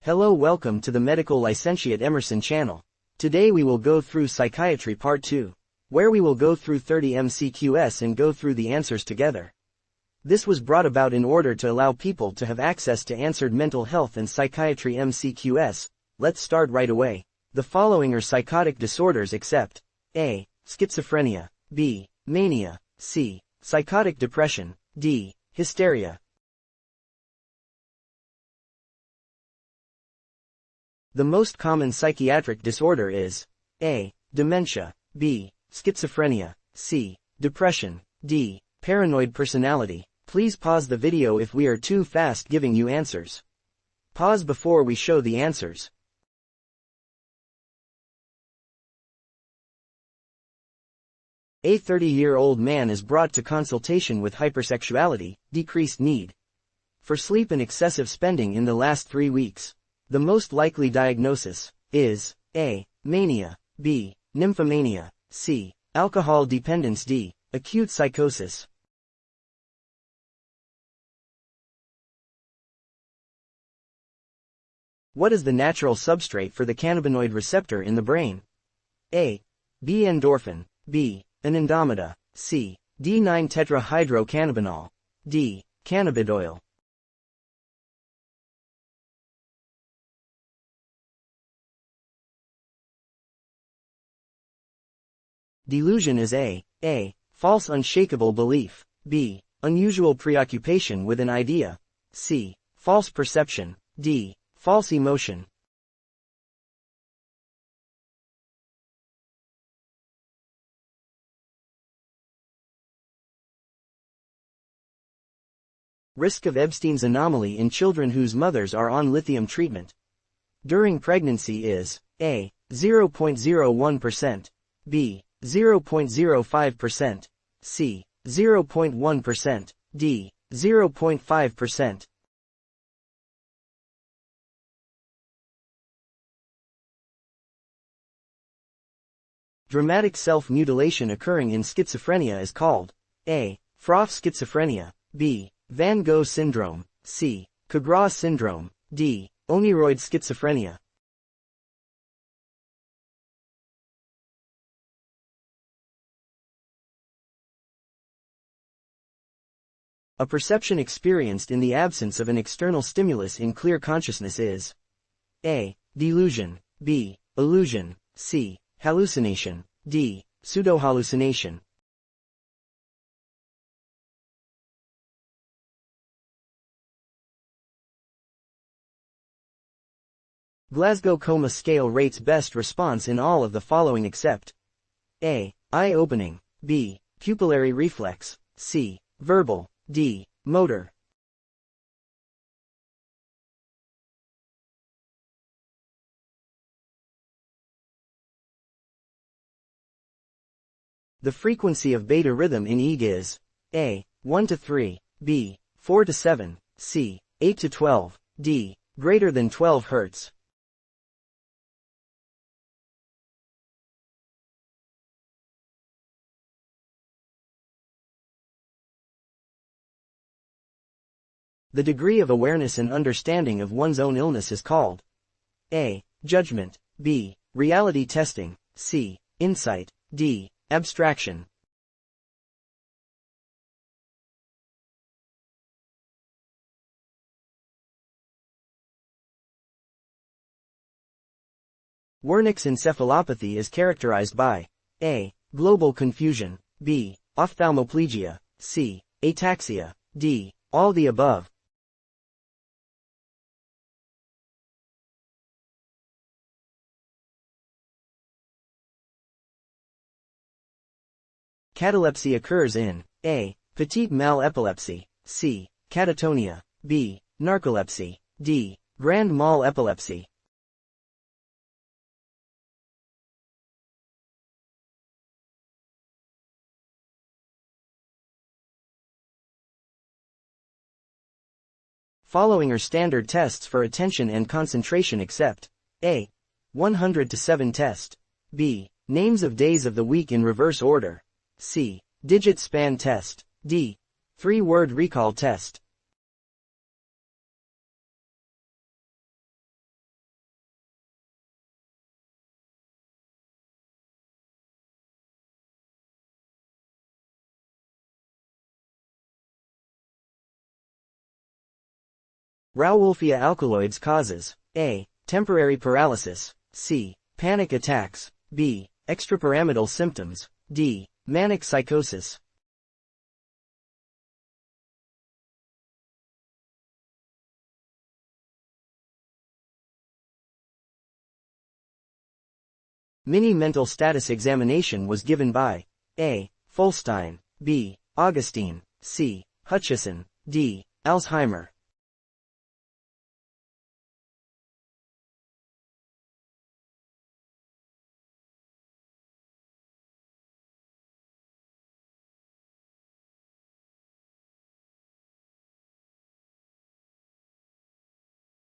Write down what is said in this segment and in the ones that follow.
Hello, welcome to the Medical Licentiate Emerson channel. Today we will go through Psychiatry Part 2, where we will go through 30 MCQs and go through the answers together. This was brought about in order to allow people to have access to answered mental health and psychiatry MCQs. Let's start right away. The following are psychotic disorders except A. Schizophrenia, B. Mania, C. Psychotic depression, D. Hysteria. The most common psychiatric disorder is A. Dementia, B. Schizophrenia, C. Depression, D. Paranoid personality. Please pause the video if we are too fast giving you answers. Pause before we show the answers. A 30-year-old man is brought to consultation with hypersexuality, decreased need for sleep and excessive spending in the last 3 weeks. The most likely diagnosis is A. Mania, B. Nymphomania, C. Alcohol dependence, D. Acute psychosis. What is the natural substrate for the cannabinoid receptor in the brain? A. B. Endorphin, B. Anandamida, C. D9-tetrahydrocannabinol, D. Cannabidiol. Delusion is A. False unshakable belief, B. Unusual preoccupation with an idea, C. False perception, D. False emotion. Risk of Epstein's anomaly in children whose mothers are on lithium treatment during pregnancy is A. 0.01%, B. 0.05%, C. 0.1%, D. 0.5%. Dramatic self-mutilation occurring in schizophrenia is called A. Froth schizophrenia, B. Van Gogh syndrome, C. Capgras syndrome, D. Oneroid schizophrenia. A perception experienced in the absence of an external stimulus in clear consciousness is A. Delusion, B. Illusion, C. Hallucination, D. Pseudo-hallucination. Glasgow Coma Scale rates best response in all of the following except A. Eye-opening, B. Pupillary reflex, C. Verbal, D. Motor. The frequency of beta rhythm in EEG is A. 1 to 3, B. 4 to 7, C. 8 to 12, D. Greater than 12 Hz. The degree of awareness and understanding of one's own illness is called A. Judgment, B. Reality testing, C. Insight, D. Abstraction. Wernicke's encephalopathy is characterized by A. Global confusion, B. Ophthalmoplegia, C. Ataxia, D. All the above. Catalepsy occurs in A. Petite mal epilepsy, C. Catatonia, B. Narcolepsy, D. Grand mal epilepsy. Following are standard tests for attention and concentration except A. 100 to 7 test, B. Names of days of the week in reverse order, C. Digit span test, D. 3-word recall test. Rauwolfia alkaloids causes A. Temporary paralysis, C. Panic attacks, B. Extrapyramidal symptoms, D. Manic psychosis. Mini mental status examination was given by A. Folstein, B. Augustine, C. Hutchison, D. Alzheimer.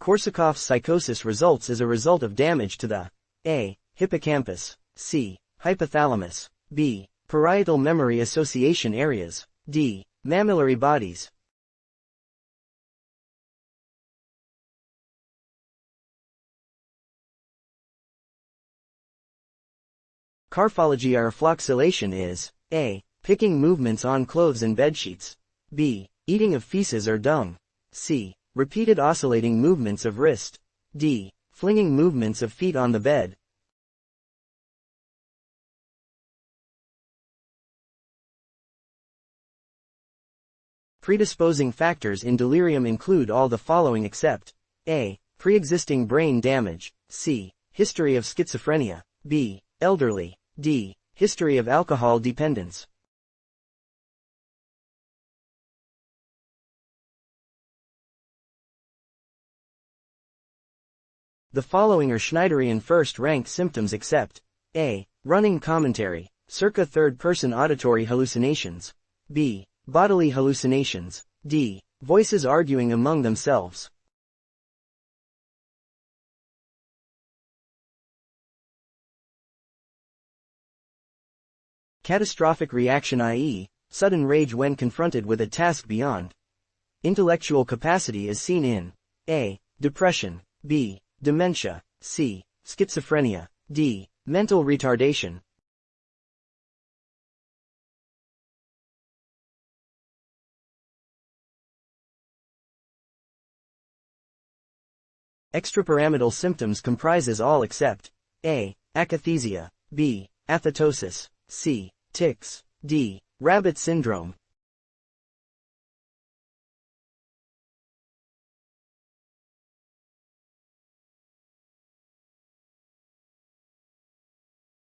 Korsakoff's psychosis results as a result of damage to the A. Hippocampus, C. Hypothalamus, B. Parietal memory association areas, D. Mammillary bodies. Carphology or floccillation is A. Picking movements on clothes and bedsheets, B. Eating of feces or dung, C. Repeated oscillating movements of wrist, D. Flinging movements of feet on the bed. Predisposing factors in delirium include all the following except A. Pre-existing brain damage, C. History of schizophrenia, B. Elderly, D. History of alcohol dependence. The following are Schneiderian first-rank symptoms except A. Running commentary, circa third-person auditory hallucinations, B. Bodily hallucinations, D. Voices arguing among themselves. Catastrophic reaction, i.e., sudden rage when confronted with a task beyond intellectual capacity, is seen in A. Depression, B. Dementia, C. Schizophrenia, D. Mental retardation. Extrapyramidal symptoms comprises all except A. Akathisia, B. Athetosis, C. Tics, D. Rabbit syndrome.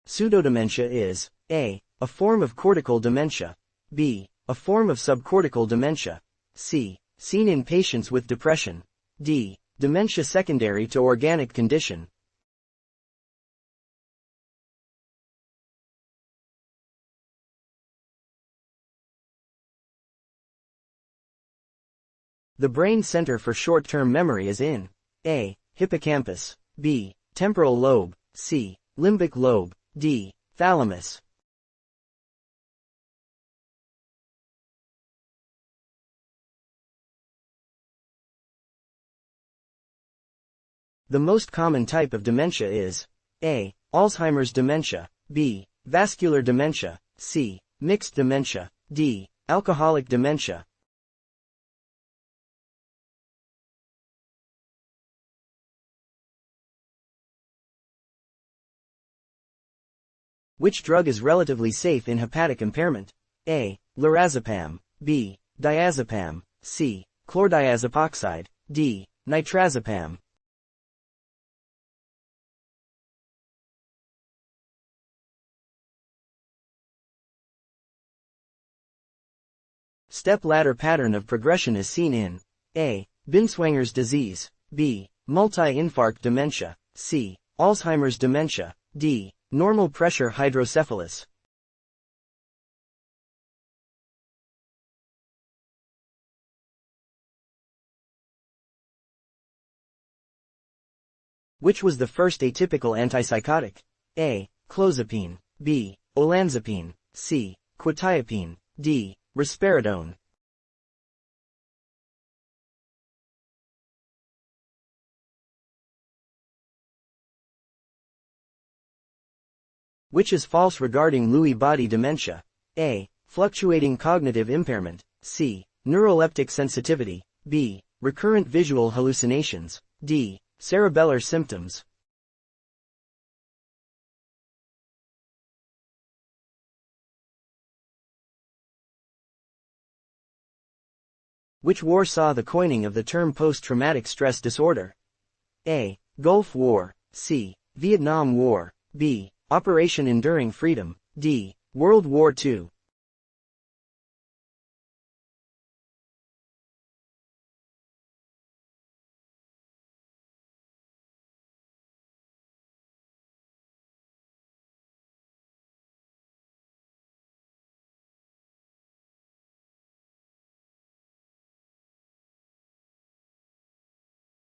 Pseudodementia is A. A form of cortical dementia, B. A form of subcortical dementia, C. Seen in patients with depression, D. Dementia secondary to organic condition. The brain center for short-term memory is in A. Hippocampus, B. Temporal lobe, C. Limbic lobe, D. Thalamus. The most common type of dementia is A. Alzheimer's dementia, B. Vascular dementia, C. Mixed dementia, D. Alcoholic dementia. Which drug is relatively safe in hepatic impairment? A. Lorazepam, B. Diazepam, C. Chlordiazepoxide, D. Nitrazepam. Step-ladder pattern of progression is seen in A. Binswanger's disease, B. Multi-infarct dementia, C. Alzheimer's dementia, D. Normal pressure hydrocephalus. Which was the first atypical antipsychotic? A. Clozapine, B. Olanzapine, C. Quetiapine, D. Risperidone. Which is false regarding Lewy body dementia? A. Fluctuating cognitive impairment, C. Neuroleptic sensitivity, B. Recurrent visual hallucinations. D. Cerebellar symptoms. Which war saw the coining of the term post-traumatic stress disorder? A. Gulf War. C. Vietnam War. B. Operation Enduring Freedom. D. World War II.